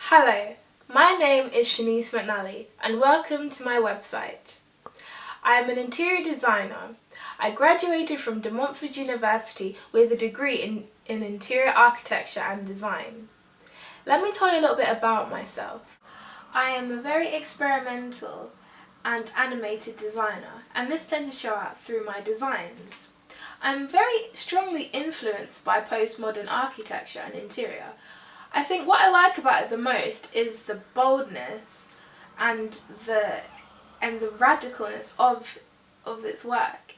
Hello, my name is Shanice McNally and welcome to my website. I am an interior designer. I graduated from De Montfort University with a degree in interior architecture and design. Let me tell you a little bit about myself. I am a very experimental and animated designer, and this tends to show out through my designs. I'm very strongly influenced by postmodern architecture and interior. I think what I like about it the most is the boldness and the radicalness of its work.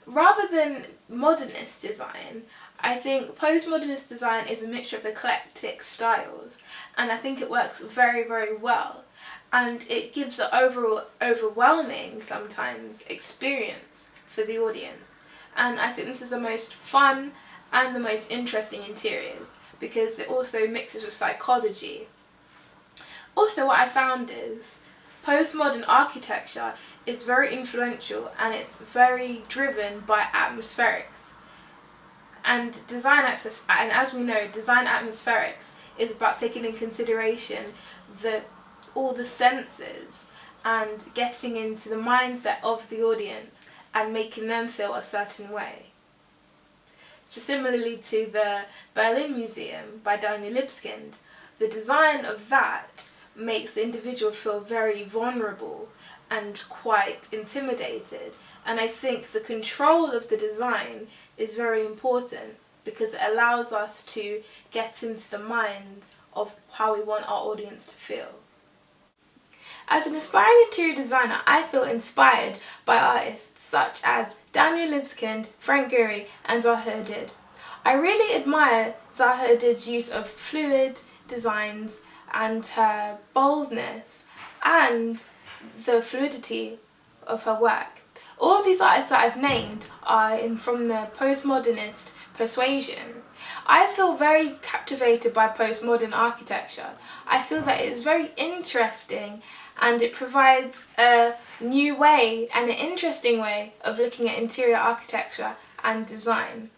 Rather than modernist design, I think postmodernist design is a mixture of eclectic styles, and I think it works very, very well. And it gives an overall overwhelming, sometimes, experience for the audience. And I think this is the most fun and the most interesting interiors, because it also mixes with psychology. Also, what I found is postmodern architecture is very influential and it's very driven by atmospherics. And as we know, design atmospherics is about taking in consideration all the senses and getting into the mindset of the audience and making them feel a certain way. Similarly to the Berlin Museum by Daniel Libeskind, the design of that makes the individual feel very vulnerable and quite intimidated. And I think the control of the design is very important because it allows us to get into the mind of how we want our audience to feel. As an aspiring interior designer, I feel inspired by artists such as Daniel Libeskind, Frank Gehry and Zaha Hadid. I really admire Zaha Hadid's use of fluid designs and her boldness and the fluidity of her work. All of these artists that I've named are from the postmodernist persuasion. I feel very captivated by postmodern architecture. I feel that it is very interesting and it provides a new way and an interesting way of looking at interior architecture and design.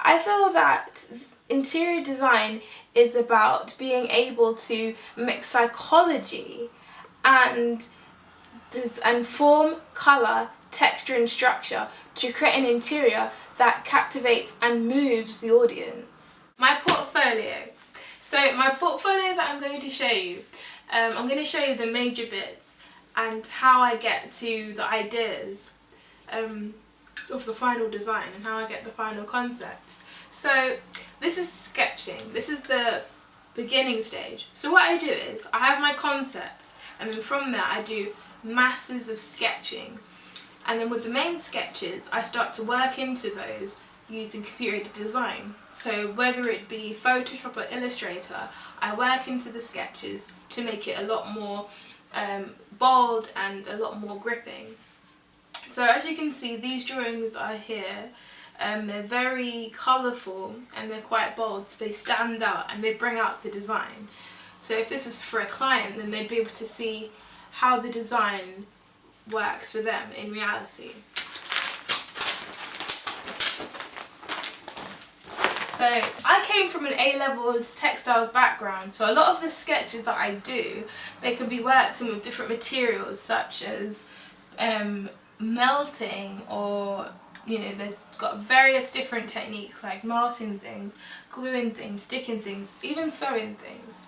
I feel that interior design is about being able to mix psychology and form, colour, texture and structure to create an interior that captivates and moves the audience. My portfolio. So my portfolio that I'm going to show you, I'm going to show you the major bits and how I get to the ideas of the final design and how I get the final concept. So this is sketching. This is the beginning stage. So what I do is I have my concept, and then from there I do masses of sketching, and then with the main sketches I start to work into those using computer-aided design. So whether it be Photoshop or Illustrator, I work into the sketches to make it a lot more bold and a lot more gripping. So as you can see, these drawings are here. They're very colourful and they're quite bold, so they stand out and they bring out the design. So if this was for a client, then they'd be able to see how the design works for them in reality. So I came from an A-levels textiles background, so a lot of the sketches that I do, they can be worked in with different materials such as melting, or they've got various different techniques like melting things, gluing things, sticking things, even sewing things.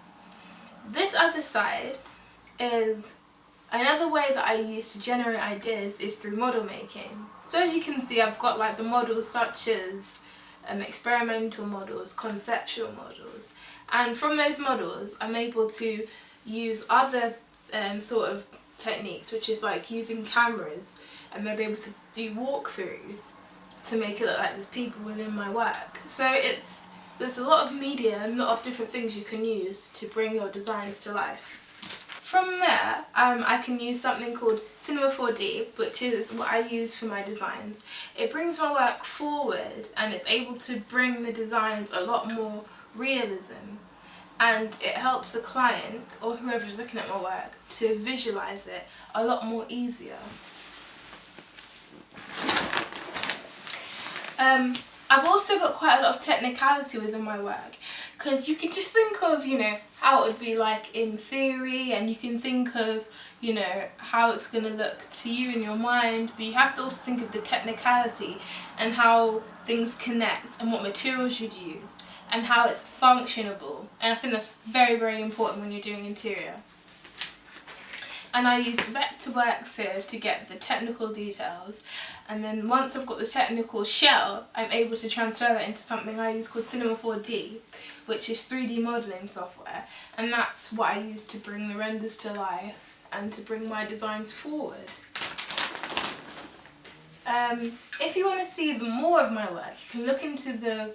This other side is another way that I use to generate ideas is through model making. So as you can see, I've got like the models such as experimental models, conceptual models, and from those models I'm able to use other sort of techniques, which is like using cameras, and they'll be able to do walkthroughs to make it look like there's people within my work. So there's a lot of media and a lot of different things you can use to bring your designs to life. From there, I can use something called Cinema 4D, which is what I use for my designs. It brings my work forward and it's able to bring the designs a lot more realism, and it helps the client or whoever's looking at my work to visualise it a lot more easier. I've also got quite a lot of technicality within my work because you can just think of, you know, how it would be like in theory, and you can think of, you know, how it's going to look to you in your mind, but you have to also think of the technicality and how things connect and what materials you'd use and how it's functionable. And I think that's very, very important when you're doing interior. And I use Vectorworks here to get the technical details, and then once I've got the technical shell, I'm able to transfer that into something I use called Cinema 4D, which is 3D modelling software, and that's what I use to bring the renders to life and to bring my designs forward. If you want to see more of my work, you can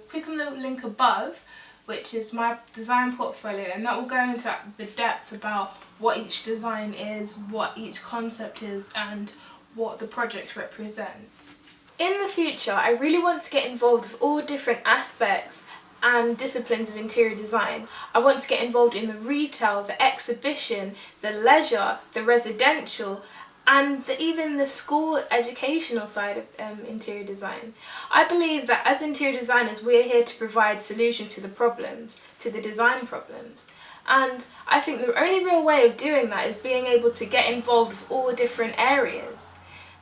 click on the link above, which is my design portfolio, and that will go into the depth about what each design is, what each concept is, and what the project represents. In the future, I really want to get involved with all different aspects and disciplines of interior design. I want to get involved in the retail, the exhibition, the leisure, the residential, and even the school educational side of interior design. I believe that as interior designers, we're here to provide solutions to the problems, to the design problems. And I think the only real way of doing that is being able to get involved with all different areas.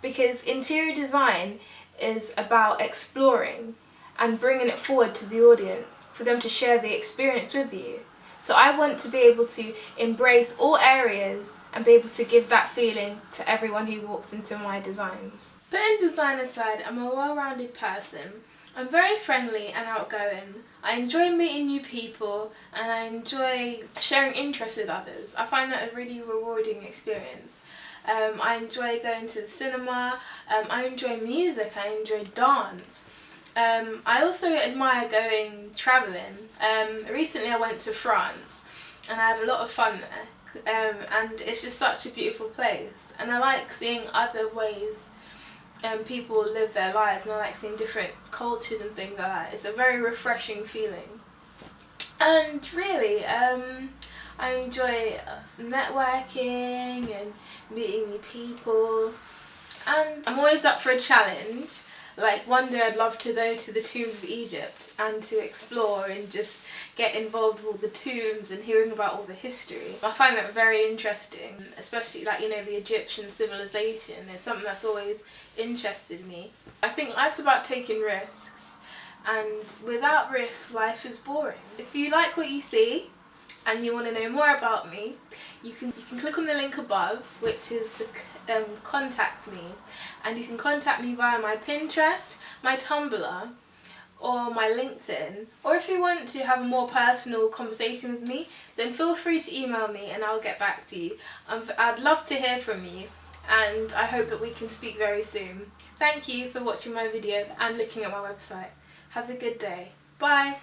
Because interior design is about exploring and bringing it forward to the audience for them to share the experience with you. So I want to be able to embrace all areas and be able to give that feeling to everyone who walks into my designs. Putting design aside, I'm a well-rounded person. I'm very friendly and outgoing. I enjoy meeting new people and I enjoy sharing interests with others. I find that a really rewarding experience. I enjoy going to the cinema, I enjoy music, I enjoy dance. I also admire going travelling. Recently I went to France and I had a lot of fun there, and it's just such a beautiful place, and I like seeing other ways people live their lives, and I like seeing different cultures and things like that. It's a very refreshing feeling. And really, I enjoy networking and meeting new people, and I'm always up for a challenge. Like one day I'd love to go to the tombs of Egypt and to explore and just get involved with all the tombs and hearing about all the history. I find that very interesting, especially like, you know, the Egyptian civilization. It's something that's always interested me. I think life's about taking risks, and without risk life is boring. If you like what you see and you want to know more about me, you can click on the link above, which is the contact me, and you can contact me via my Pinterest, my Tumblr, or my LinkedIn. Or if you want to have a more personal conversation with me, then feel free to email me and I'll get back to you. I'd love to hear from you, and I hope that we can speak very soon. Thank you for watching my video and looking at my website. Have a good day. Bye!